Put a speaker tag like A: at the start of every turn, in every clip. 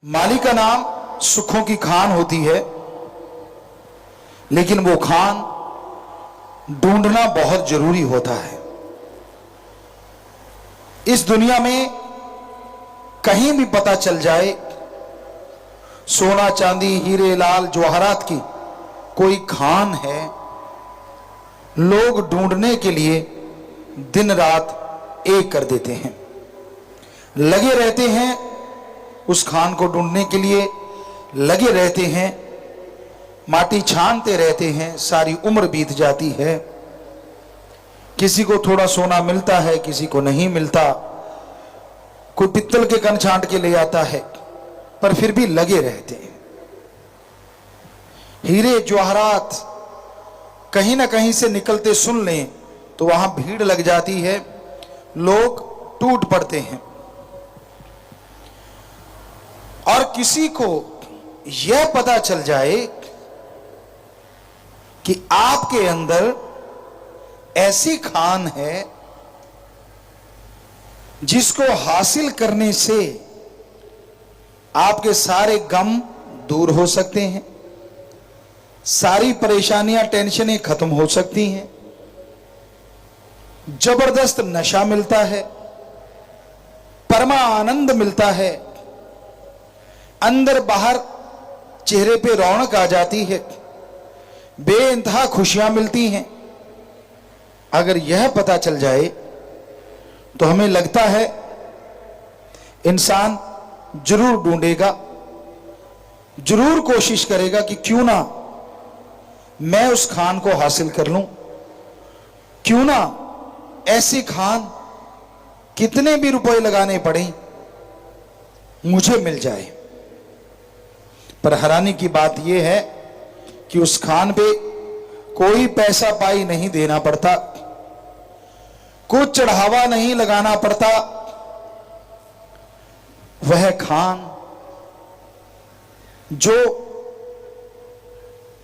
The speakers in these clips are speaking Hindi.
A: माली का नाम सुखों की खान होती है, लेकिन वो खान ढूंढना बहुत जरूरी होता है। इस दुनिया में कहीं भी पता चल जाए सोना चांदी हीरे लाल जवाहरात की कोई खान है, लोग ढूंढने के लिए दिन रात एक कर देते हैं, लगे रहते हैं उस खान को ढूंढने के लिए, लगे रहते हैं, माटी छानते रहते हैं, सारी उम्र बीत जाती है। किसी को थोड़ा सोना मिलता है, किसी को नहीं मिलता, कोई पित्तल के कण छांट के ले आता है, पर फिर भी लगे रहते हैं। हीरे जवाहरात कहीं ना कहीं से निकलते सुन लें तो वहां भीड़ लग जाती है, लोग टूट पड़ते हैं। और किसी को यह पता चल जाए कि आपके अंदर ऐसी खान है जिसको हासिल करने से आपके सारे गम दूर हो सकते हैं, सारी परेशानियां टेंशनें खत्म हो सकती हैं, जबरदस्त नशा मिलता है, परमा आनंद मिलता है, अंदर बाहर चेहरे पे रौनक आ जाती है, बेइंतहा खुशियां मिलती हैं। अगर यह पता चल जाए तो हमें लगता है इंसान जरूर ढूंढेगा, जरूर कोशिश करेगा कि क्यों ना मैं उस खान को हासिल कर लूं, क्यों ना ऐसी खान कितने भी रुपए लगाने पड़े मुझे मिल जाए। पर हैरानी की बात यह है कि उस खान पे कोई पैसा पाई नहीं देना पड़ता, कुछ चढ़ावा नहीं लगाना पड़ता। वह खान जो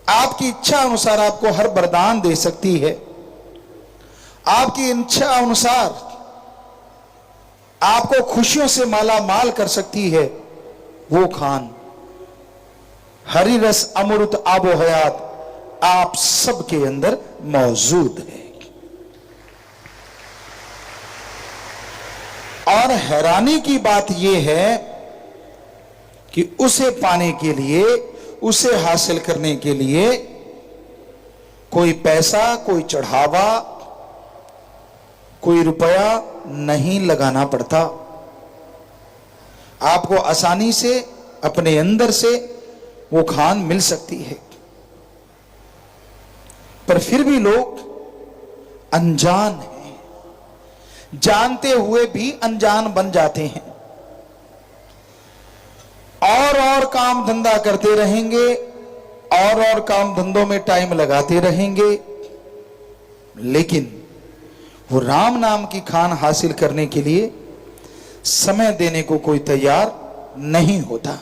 A: आपकी इच्छा अनुसार आपको हर वरदान दे सकती है, आपकी इच्छा अनुसार आपको खुशियों से माला माल कर सकती है, वो खान हरी रस अमृत आबो हयात आप सबके अंदर मौजूद है। और हैरानी की बात यह है कि उसे पाने के लिए, उसे हासिल करने के लिए कोई पैसा, कोई चढ़ावा, कोई रुपया नहीं लगाना पड़ता। आपको आसानी से अपने अंदर से वो खान मिल सकती है। पर फिर भी लोग अनजान हैं, जानते हुए भी अनजान बन जाते हैं, और काम धंधा करते रहेंगे, और काम धंधों में टाइम लगाते रहेंगे, लेकिन वो राम नाम की खान हासिल करने के लिए समय देने को कोई तैयार नहीं होता।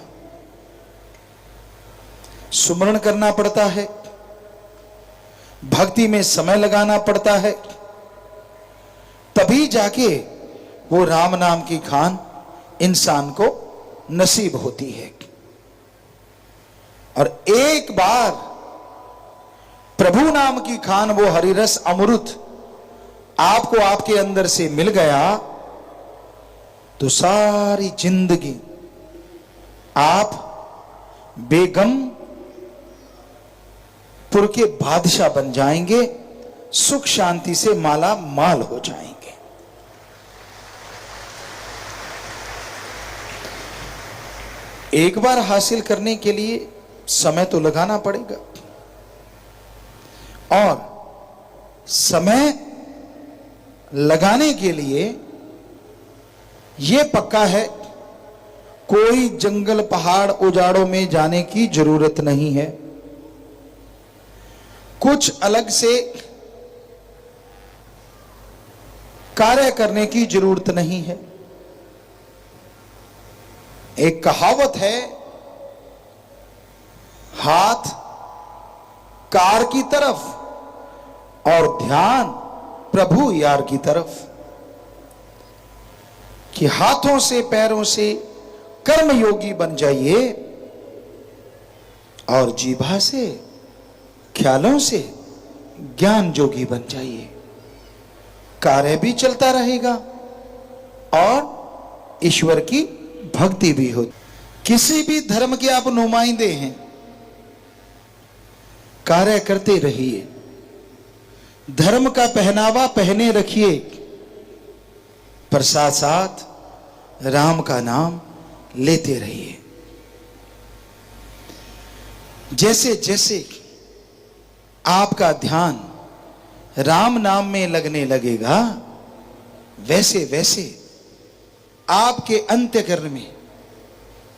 A: सुमरण करना पड़ता है, भक्ति में समय लगाना पड़ता है, तभी जाके वो राम नाम की खान इंसान को नसीब होती है। और एक बार प्रभु नाम की खान, वो हरिरस अमृत आपको आपके अंदर से मिल गया तो सारी जिंदगी आप बेगम पुर के बादशाह बन जाएंगे, सुख शांति से माला माल हो जाएंगे। एक बार हासिल करने के लिए समय तो लगाना पड़ेगा, और समय लगाने के लिए यह पक्का है कोई जंगल पहाड़ उजाड़ों में जाने की जरूरत नहीं है, कुछ अलग से कार्य करने की जरूरत नहीं है। एक कहावत है, हाथ कार की तरफ और ध्यान प्रभु यार की तरफ, कि हाथों से पैरों से कर्म योगी बन जाइए और जीभा से, ख्यालों से ज्ञान जोगी बन जाइए। कार्य भी चलता रहेगा और ईश्वर की भक्ति भी होती। किसी भी धर्म के आप नुमाइंदे हैं, कार्य करते रहिए, धर्म का पहनावा पहने रखिए, पर साथ साथ राम का नाम लेते रहिए। जैसे जैसे आपका ध्यान राम नाम में लगने लगेगा, वैसे वैसे आपके अंतःकरण में,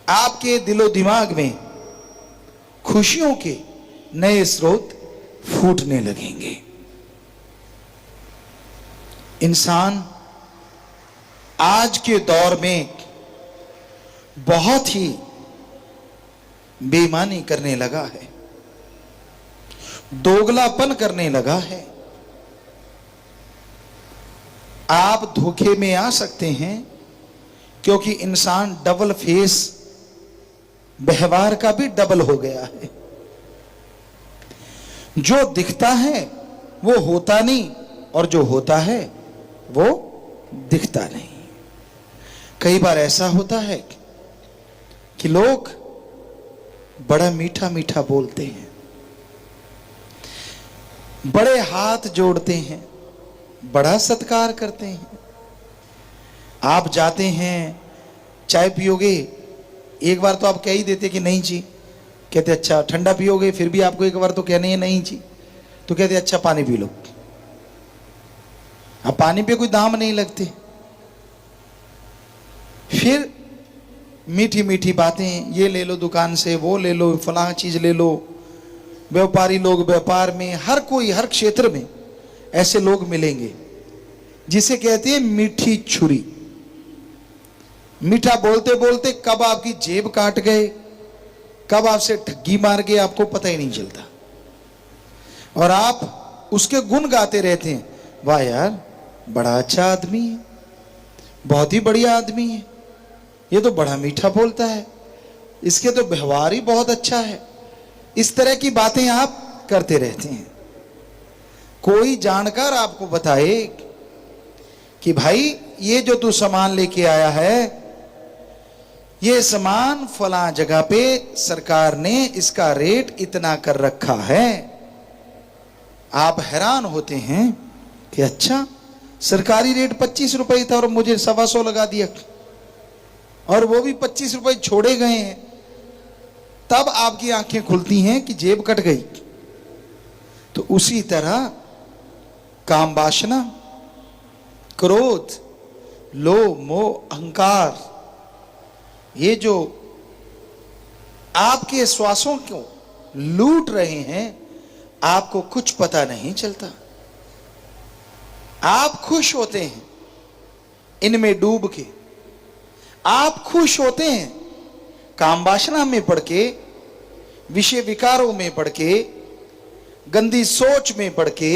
A: आपके दिलो दिमाग में खुशियों के नए स्रोत फूटने लगेंगे। इंसान आज के दौर में बहुत ही बेईमानी करने लगा है, दोगलापन करने लगा है। आप धोखे में आ सकते हैं क्योंकि इंसान डबल फेस, व्यवहार का भी डबल हो गया है। जो दिखता है वो होता नहीं, और जो होता है वो दिखता नहीं। कई बार ऐसा होता है कि लोग बड़ा मीठा मीठा बोलते हैं, बड़े हाथ जोड़ते हैं, बड़ा सत्कार करते हैं। आप जाते हैं, चाय पियोगे, एक बार तो आप कह ही देते कि नहीं जी, कहते अच्छा। ठंडा पियोगे, फिर भी आपको एक बार तो कहने है नहीं जी, तो कहते अच्छा पानी पी लो। अब पानी पे कोई दाम नहीं लगते। फिर मीठी मीठी बातें, ये ले लो दुकान से, वो ले लो, फलां चीज ले लो। व्यापारी लोग, व्यापार में हर कोई, हर क्षेत्र में ऐसे लोग मिलेंगे जिसे कहते हैं मीठी छुरी। मीठा बोलते बोलते कब आपकी जेब काट गए, कब आपसे ठगी मार गए, आपको पता ही नहीं चलता। और आप उसके गुण गाते रहते हैं, वाह यार बड़ा अच्छा आदमी है, बहुत ही बढ़िया आदमी है, ये तो बड़ा मीठा बोलता है, इसके तो व्यवहार ही बहुत अच्छा है। इस तरह की बातें आप करते रहते हैं। कोई जानकार आपको बताए कि भाई ये जो तू सामान लेके आया है, ये सामान फलां जगह पे सरकार ने इसका रेट इतना कर रखा है। आप हैरान होते हैं कि अच्छा, सरकारी रेट 25 रुपए था और मुझे 125 लगा दिया, और वो भी 25 रुपए छोड़े गए हैं। तब आपकी आंखें खुलती हैं कि जेब कट गई। तो उसी तरह काम वासना, क्रोध, लोभ, मोह, अहंकार, ये जो आपके श्वासों को लूट रहे हैं, आपको कुछ पता नहीं चलता। आप खुश होते हैं इनमें डूब के, आप खुश होते हैं काम वासना में पड़ के, विषय विकारों में पड़ के, गंदी सोच में पड़ के,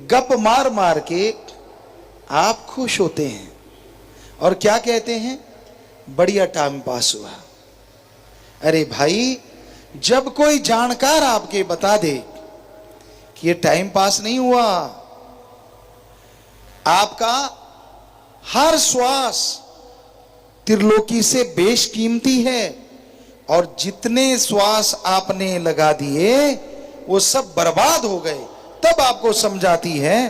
A: गप मार मार के आप खुश होते हैं। और क्या कहते हैं, बढ़िया टाइम पास हुआ। अरे भाई, जब कोई जानकार आपके बता दे कि ये टाइम पास नहीं हुआ, आपका हर श्वास त्रिलोकी से बेशकीमती है, और जितने श्वास आपने लगा दिए वो सब बर्बाद हो गए। तब आपको समझाती है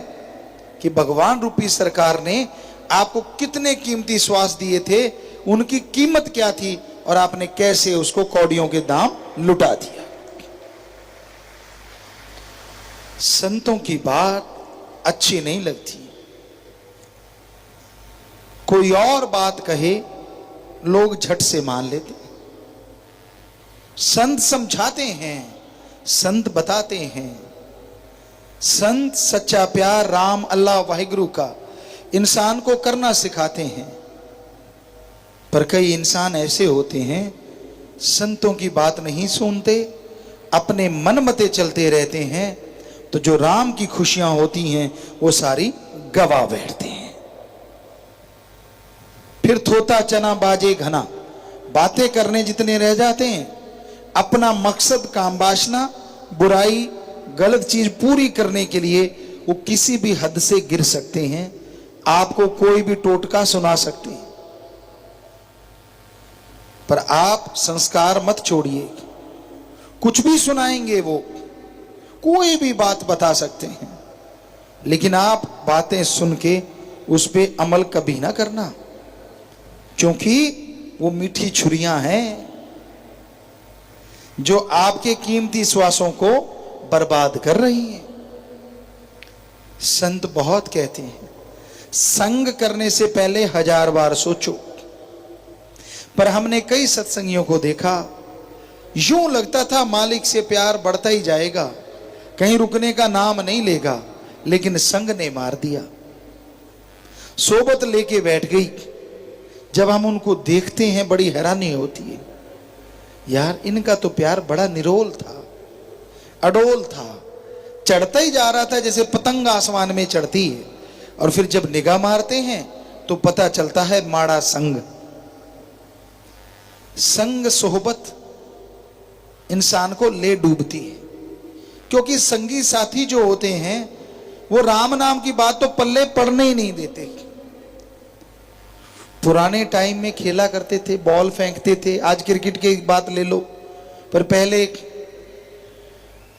A: कि भगवान रूपी सरकार ने आपको कितने कीमती श्वास दिए थे, उनकी कीमत क्या थी, और आपने कैसे उसको कौड़ियों के दाम लुटा दिया। संतों की बात अच्छी नहीं लगती। कोई और बात कहे, लोग झट से मान लेते। संत समझाते हैं, संत बताते हैं, संत सच्चा प्यार राम अल्लाह वाहिगुरु का इंसान को करना सिखाते हैं। पर कई इंसान ऐसे होते हैं, संतों की बात नहीं सुनते, अपने मन मते चलते रहते हैं, तो जो राम की खुशियां होती हैं वो सारी गवा बैठते हैं। फिर थोता चना बाजे घना, बातें करने जितने रह जाते हैं, अपना मकसद, काम वासना, बुराई, गलत चीज पूरी करने के लिए वो किसी भी हद से गिर सकते हैं। आपको कोई भी टोटका सुना सकते हैं, पर आप संस्कार मत छोड़िए। कुछ भी सुनाएंगे, वो कोई भी बात बता सकते हैं, लेकिन आप बातें सुन के उस पर अमल कभी ना करना, क्योंकि वो मीठी छुरियां हैं जो आपके कीमती श्वासों को बर्बाद कर रही हैं। संत बहुत कहते हैं, संग करने से पहले 1000 बार सोचो। पर हमने कई सत्संगियों को देखा, यूं लगता था मालिक से प्यार बढ़ता ही जाएगा, कहीं रुकने का नाम नहीं लेगा, लेकिन संग ने मार दिया। सोबत लेके बैठ गई। जब हम उनको देखते हैं बड़ी हैरानी होती है, यार इनका तो प्यार बड़ा निरोल था, अडोल था, चढ़ता ही जा रहा था जैसे पतंग आसमान में चढ़ती है। और फिर जब निगाह मारते हैं तो पता चलता है माड़ा संग। संग सोहबत इंसान को ले डूबती है, क्योंकि संगी साथी जो होते हैं वो राम नाम की बात तो पल्ले पड़ने ही नहीं देते। पुराने टाइम में खेला करते थे, बॉल फेंकते थे, आज क्रिकेट की बात ले लो, पर पहले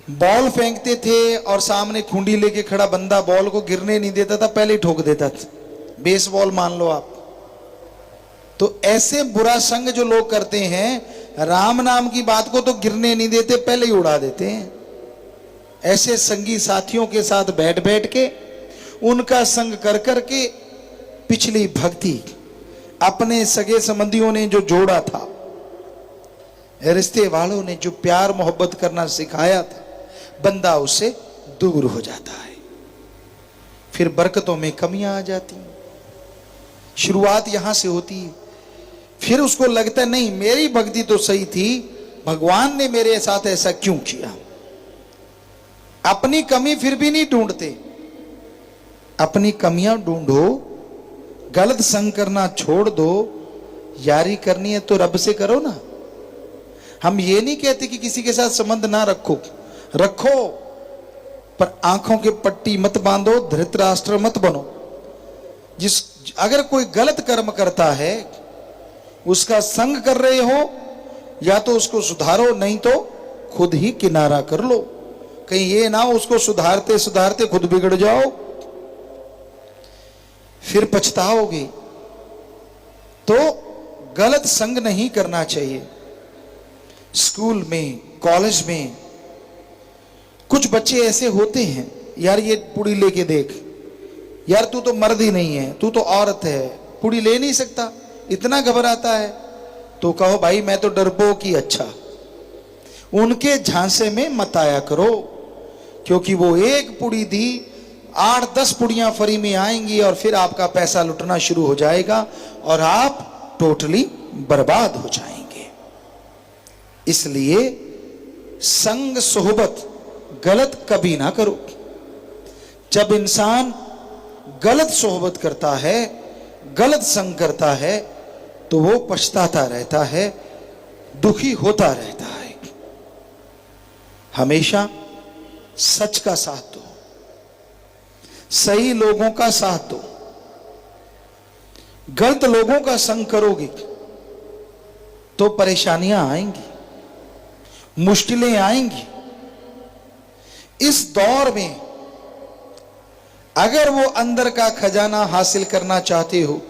A: बॉल फेंकते थे और सामने खुंडी लेके खड़ा बंदा बॉल को गिरने नहीं देता था, पहले ही ठोक देता था। बेसबॉल मान लो आप। तो ऐसे बुरा संग जो लोग करते हैं, राम नाम की बात को तो गिरने नहीं देते, पहले ही उड़ा देते हैं। ऐसे संगी साथियों के साथ बैठ बैठ के, उनका संग कर कर के पिछली भक्ति, अपने सगे संबंधियों ने जो जोड़ा था, रिश्ते वालों ने जो प्यार मोहब्बत करना सिखाया था, बंदा उससे दूर हो जाता है। फिर बरकतों में कमियां आ जाती हैं। शुरुआत यहां से होती है। फिर उसको लगता है नहीं, मेरी भक्ति तो सही थी, भगवान ने मेरे साथ ऐसा क्यों किया। अपनी कमी फिर भी नहीं ढूंढते, अपनी कमियां ढूंढो, गलत संग करना छोड़ दो। यारी करनी है तो रब से करो ना। हम ये नहीं कहते कि किसी के साथ संबंध ना रखो, रखो, पर आंखों के पट्टी मत बांधो, धृतराष्ट्र मत बनो। अगर कोई गलत कर्म करता है, उसका संग कर रहे हो, या तो उसको सुधारो, नहीं तो खुद ही किनारा कर लो। कहीं ये ना हो उसको सुधारते सुधारते खुद बिगड़ जाओ, फिर पछताओगे। तो गलत संग नहीं करना चाहिए। स्कूल में, कॉलेज में कुछ बच्चे ऐसे होते हैं, यार ये पुड़ी लेके देख, यार तू तो मर्द ही नहीं है, तू तो औरत है, पुड़ी ले नहीं सकता, इतना घबराता है। तो कहो भाई मैं तो डरपोक ही अच्छा। उनके झांसे में मत आया करो, क्योंकि वो एक पुड़ी दी, 8-10 पुड़ियां फ्री में आएंगी और फिर आपका पैसा लुटना शुरू हो जाएगा और आप टोटली बर्बाद हो जाएंगे। इसलिए संग सोहबत गलत कभी ना करो। जब इंसान गलत सोहबत करता है, गलत संग करता है, तो वो पछताता रहता है, दुखी होता रहता है। हमेशा सच का साथ दो, सही लोगों का साथ दो। गलत लोगों का संग करोगे तो परेशानियां आएंगी, मुश्किलें आएंगी। इस दौर में अगर वो अंदर का खजाना हासिल करना चाहते हो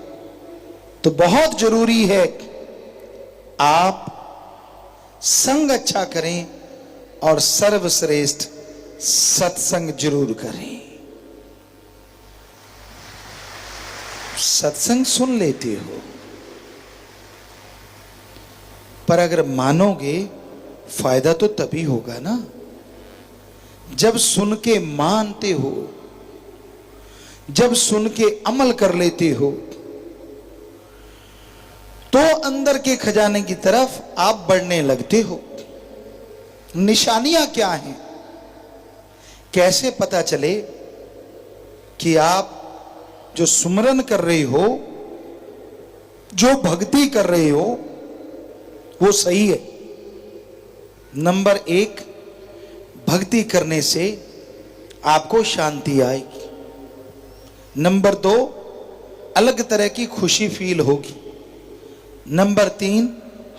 A: तो बहुत जरूरी है आप संग अच्छा करें और सर्वश्रेष्ठ सत्संग जरूर करें। सत्संग सुन लेते हो, पर अगर मानोगे फायदा तो तभी होगा ना जब सुन के मानते हो, जब सुन के अमल कर लेते हो, तो अंदर के खजाने की तरफ आप बढ़ने लगते हो। निशानियां क्या हैं? कैसे पता चले कि आप जो सुमरन कर रहे हो, जो भक्ति कर रहे हो, वो सही है। नंबर 1, भक्ति करने से आपको शांति आएगी। नंबर 2, अलग तरह की खुशी फील होगी। नंबर 3,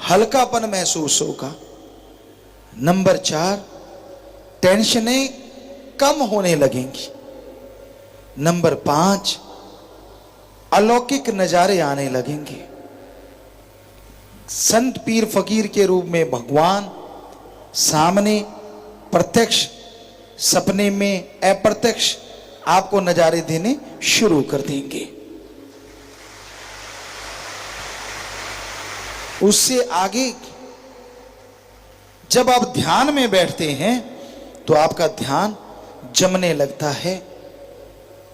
A: हल्कापन महसूस होगा। नंबर 4, टेंशनें कम होने लगेंगी। नंबर 5, अलौकिक नजारे आने लगेंगे। संत पीर फकीर के रूप में भगवान सामने प्रत्यक्ष, सपने में अप्रत्यक्ष आपको नजारे देने शुरू कर देंगे। उससे आगे जब आप ध्यान में बैठते हैं तो आपका ध्यान जमने लगता है।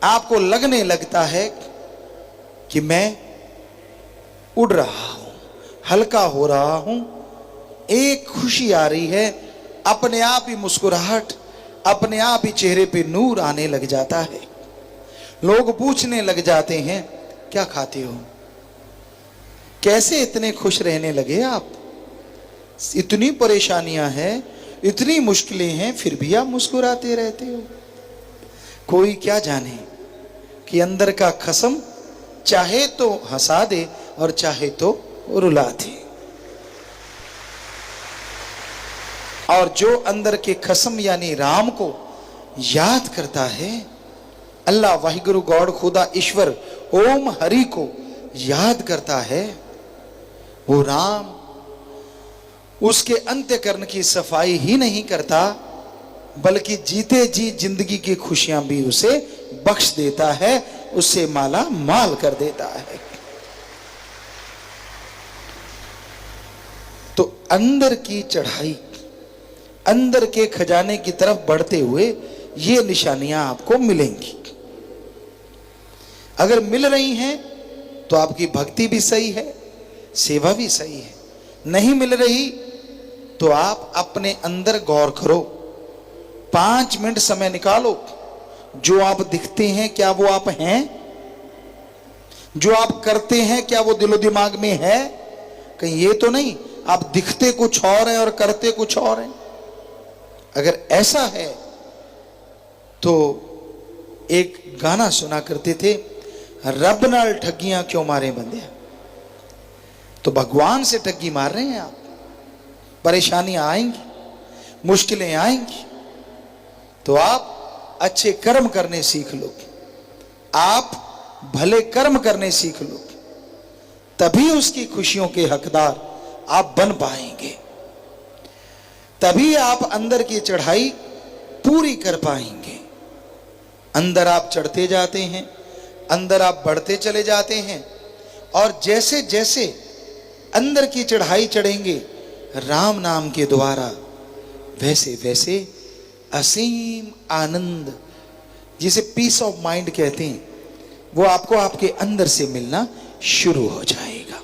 A: आपको लगने लगता है कि मैं उड़ रहा हूं, हल्का हो रहा हूं, एक खुशी आ रही है, अपने आप ही मुस्कुराहट, अपने आप ही चेहरे पे नूर आने लग जाता है। लोग पूछने लग जाते हैं, क्या खाते हो, कैसे इतने खुश रहने लगे आप, इतनी परेशानियां हैं, इतनी मुश्किलें हैं, फिर भी आप मुस्कुराते रहते हो। कोई क्या जाने कि अंदर का खसम चाहे तो हंसा दे और चाहे तो रुला दे। और जो अंदर के खसम यानी राम को याद करता है, अल्लाह वाहिगुरु गॉड खुदा ईश्वर ओम हरि को याद करता है, वो राम उसके अंत्यकरण की सफाई ही नहीं करता, बल्कि जीते जी जिंदगी की खुशियां भी उसे बख्श देता है, उससे माला माल कर देता है। तो अंदर की चढ़ाई, अंदर के खजाने की तरफ बढ़ते हुए ये निशानियां आपको मिलेंगी। अगर मिल रही हैं तो आपकी भक्ति भी सही है, सेवा भी सही है। नहीं मिल रही तो आप अपने अंदर गौर करो, 5 मिनट समय निकालो। जो आप दिखते हैं क्या वो आप हैं? जो आप करते हैं क्या वो दिलो दिमाग में है? कहीं ये तो नहीं आप दिखते कुछ और हैं और करते कुछ और हैं। अगर ऐसा है तो एक गाना सुना करते थे, रब नाल ठगियां क्यों मारे बंदे। तो भगवान से ठगी मार रहे हैं आप। परेशानियां आएंगी, मुश्किलें आएंगी, तो आप अच्छे कर्म करने सीख लो, आप भले कर्म करने सीख लो, तभी उसकी खुशियों के हकदार आप बन पाएंगे। तभी आप अंदर की चढ़ाई पूरी कर पाएंगे। अंदर आप चढ़ते जाते हैं, अंदर आप बढ़ते चले जाते हैं, और जैसे जैसे अंदर की चढ़ाई चढ़ेंगे राम नाम के द्वारा, वैसे वैसे असीम आनंद, जिसे पीस ऑफ माइंड कहते हैं, वो आपको आपके अंदर से मिलना शुरू हो जाएगा।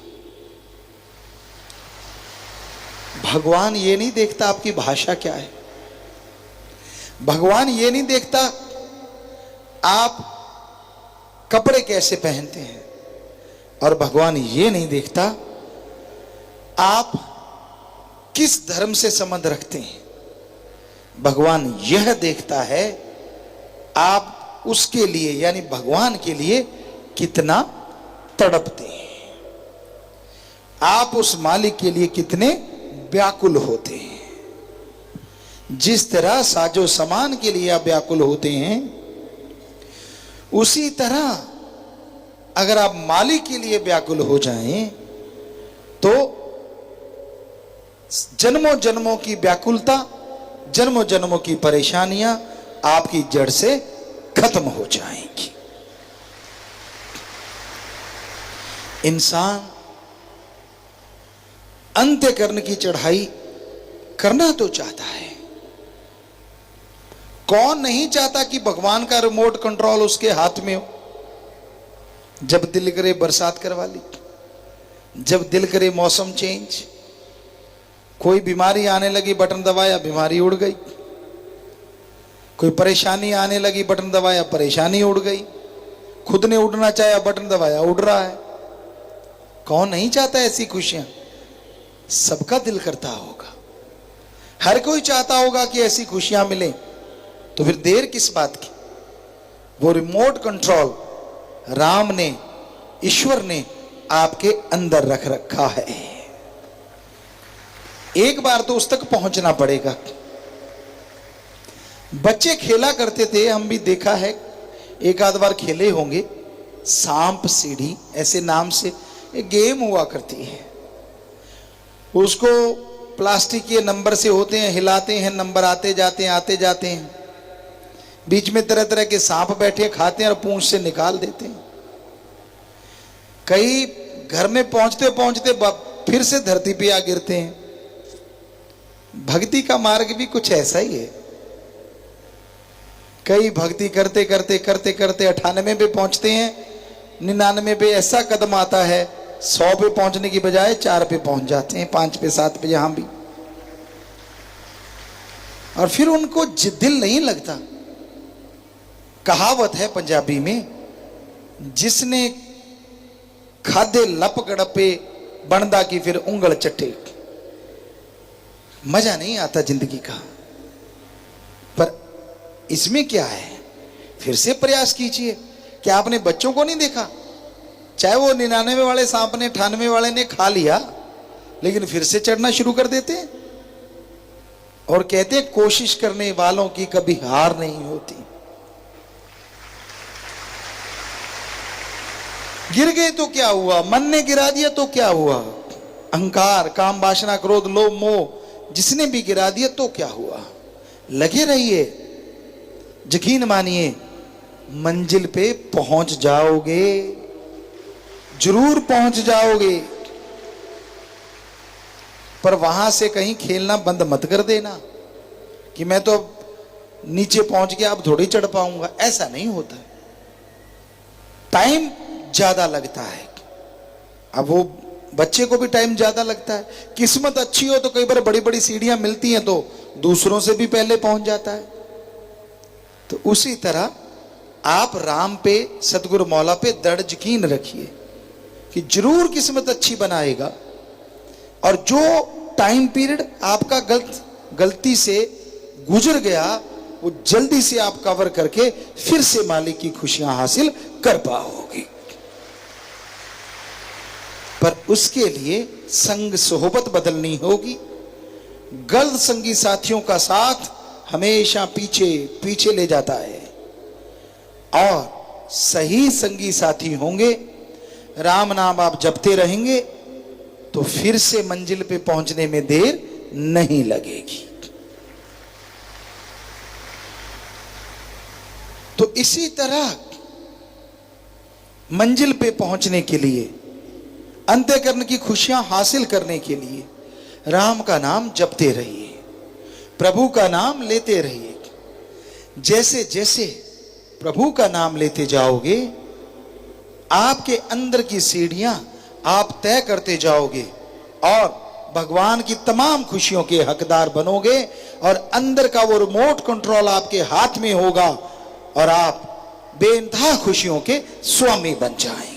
A: भगवान ये नहीं देखता आपकी भाषा क्या है, भगवान ये नहीं देखता आप कपड़े कैसे पहनते हैं, और भगवान ये नहीं देखता आप किस धर्म से संबंध रखते हैं। भगवान यह देखता है आप उसके लिए यानी भगवान के लिए कितना तड़पते हैं, आप उस मालिक के लिए कितने व्याकुल होते हैं। जिस तरह साजो सामान के लिए आप व्याकुल होते हैं, उसी तरह अगर आप मालिक के लिए व्याकुल हो जाएं तो जन्मों जन्मों की व्याकुलता, जन्मों जन्मों की परेशानियां आपकी जड़ से खत्म हो जाएंगी। इंसान अंत्यकरण की चढ़ाई करना तो चाहता है। कौन नहीं चाहता कि भगवान का रिमोट कंट्रोल उसके हाथ में हो। जब दिल करे बरसात करवा ली, जब दिल करे मौसम चेंज, कोई बीमारी आने लगी बटन दबाया बीमारी उड़ गई, कोई परेशानी आने लगी बटन दबाया परेशानी उड़ गई, खुद ने उड़ना चाहा बटन दबाया उड़ रहा है। कौन नहीं चाहता ऐसी खुशियां। सबका दिल करता होगा, हर कोई चाहता होगा कि ऐसी खुशियां मिलें, तो फिर देर किस बात की। वो रिमोट कंट्रोल राम ने, ईश्वर ने आपके अंदर रख रखा है। एक बार तो उस तक पहुंचना पड़ेगा। बच्चे खेला करते थे, हम भी देखा है, एक आध बार खेले होंगे, सांप सीढ़ी ऐसे नाम से एक गेम हुआ करती है। उसको प्लास्टिक के नंबर से होते हैं, हिलाते हैं, नंबर आते जाते हैं, आते जाते हैं, बीच में तरह तरह के सांप बैठे खाते हैं और पूंछ से निकाल देते हैं। कई घर में पहुंचते पहुंचते फिर से धरती पे आ गिरते हैं। भक्ति का मार्ग भी कुछ ऐसा ही है। कई भक्ति करते करते करते करते 98 पे पहुंचते हैं, 99 पे ऐसा कदम आता है 100 पे पहुंचने की बजाय 4 पे पहुंच जाते हैं, 5 पे 7 पे, यहां भी। और फिर उनको दिल नहीं लगता। कहावत है पंजाबी में, जिसने खादे लप गड़पे बनदा की फिर उंगल चट्टे। मजा नहीं आता जिंदगी का, पर इसमें क्या है, फिर से प्रयास कीजिए। क्या आपने बच्चों को नहीं देखा, चाहे वो 99 वाले सांप ने 98 वाले ने खा लिया, लेकिन फिर से चढ़ना शुरू कर देते हैं और कहते हैं कोशिश करने वालों की कभी हार नहीं होती। गिर गए तो क्या हुआ, मन ने गिरा दिया तो क्या हुआ, अहंकार, काम, वासना, क्रोध, लोभ, मोह जिसने भी गिरा दिया तो क्या हुआ। लगे रहिए, यकीन मानिए मंजिल पे पहुंच जाओगे, जरूर पहुंच जाओगे। पर वहां से कहीं खेलना बंद मत कर देना कि मैं तो नीचे पहुंच गया अब थोड़ी चढ़ पाऊंगा। ऐसा नहीं होता, टाइम ज्यादा लगता है। अब वो बच्चे को भी टाइम ज्यादा लगता है। किस्मत अच्छी हो तो कई बार बड़ी बड़ी सीढ़ियां मिलती हैं तो दूसरों से भी पहले पहुंच जाता है। तो उसी तरह आप राम पे, सतगुरु मौला पे दृढ़ यकीन रखिए कि जरूर किस्मत अच्छी बनाएगा। और जो टाइम पीरियड आपका गलती से गुजर गया वो जल्दी से आप कवर करके फिर से मालिक की खुशियां हासिल कर पाओगे। पर उसके लिए संग सोहबत बदलनी होगी। गलत संगी साथियों का साथ हमेशा पीछे पीछे ले जाता है, और सही संगी साथी होंगे, राम नाम आप जपते रहेंगे तो फिर से मंजिल पे पहुंचने में देर नहीं लगेगी। तो इसी तरह मंजिल पे पहुंचने के लिए, अंतःकरण की खुशियां हासिल करने के लिए राम का नाम जपते रहिए, प्रभु का नाम लेते रहिए। जैसे जैसे प्रभु का नाम लेते जाओगे, आपके अंदर की सीढ़ियां आप तय करते जाओगे और भगवान की तमाम खुशियों के हकदार बनोगे, और अंदर का वो रिमोट कंट्रोल आपके हाथ में होगा और आप बेइंतहा खुशियों के स्वामी बन जाएंगे।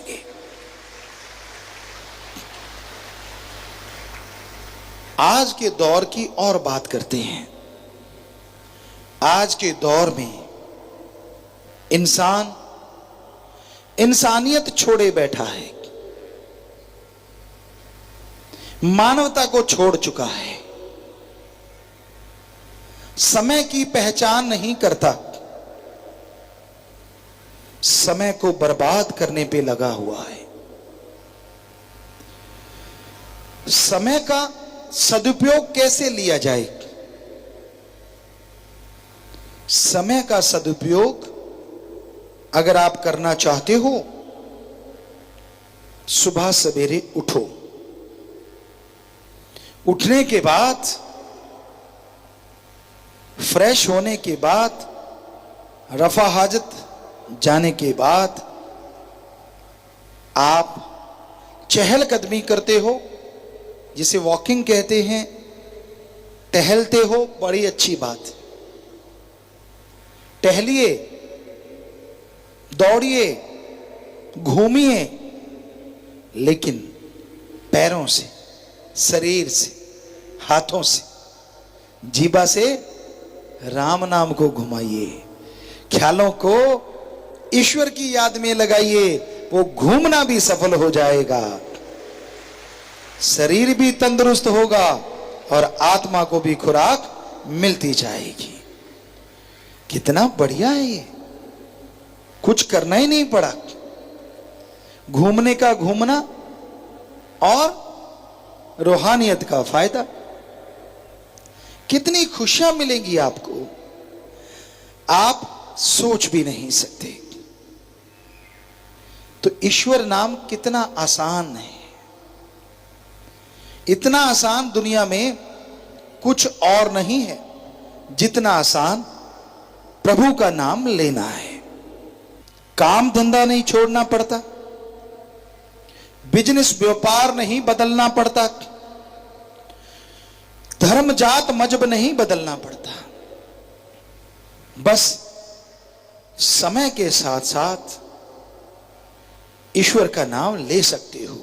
A: आज के दौर की और बात करते हैं। आज के दौर में इंसान इंसानियत छोड़े बैठा है, मानवता को छोड़ चुका है, समय की पहचान नहीं करता, समय को बर्बाद करने पे लगा हुआ है। समय का सदुपयोग कैसे लिया जाए? समय का सदुपयोग अगर आप करना चाहते हो, सुबह सवेरे उठो, उठने के बाद, फ्रेश होने के बाद, रफा हाजत जाने के बाद आप चहलकदमी करते हो, जिसे वॉकिंग कहते हैं, टहलते हो, बड़ी अच्छी बात। टहलिए, दौड़िए, घूमिए, लेकिन पैरों से, शरीर से, हाथों से, जीभा से राम नाम को घुमाइए, ख्यालों को ईश्वर की याद में लगाइए, वो घूमना भी सफल हो जाएगा, शरीर भी तंदुरुस्त होगा और आत्मा को भी खुराक मिलती जाएगी। कितना बढ़िया है ये, कुछ करना ही नहीं पड़ा, घूमने का घूमना और रूहानियत का फायदा। कितनी खुशियां मिलेंगी आपको, आप सोच भी नहीं सकते। तो ईश्वर नाम कितना आसान है, इतना आसान दुनिया में कुछ और नहीं है जितना आसान प्रभु का नाम लेना है। काम धंधा नहीं छोड़ना पड़ता, बिजनेस व्यापार नहीं बदलना पड़ता, धर्म जात मजहब नहीं बदलना पड़ता, बस समय के साथ साथ ईश्वर का नाम ले सकते हो।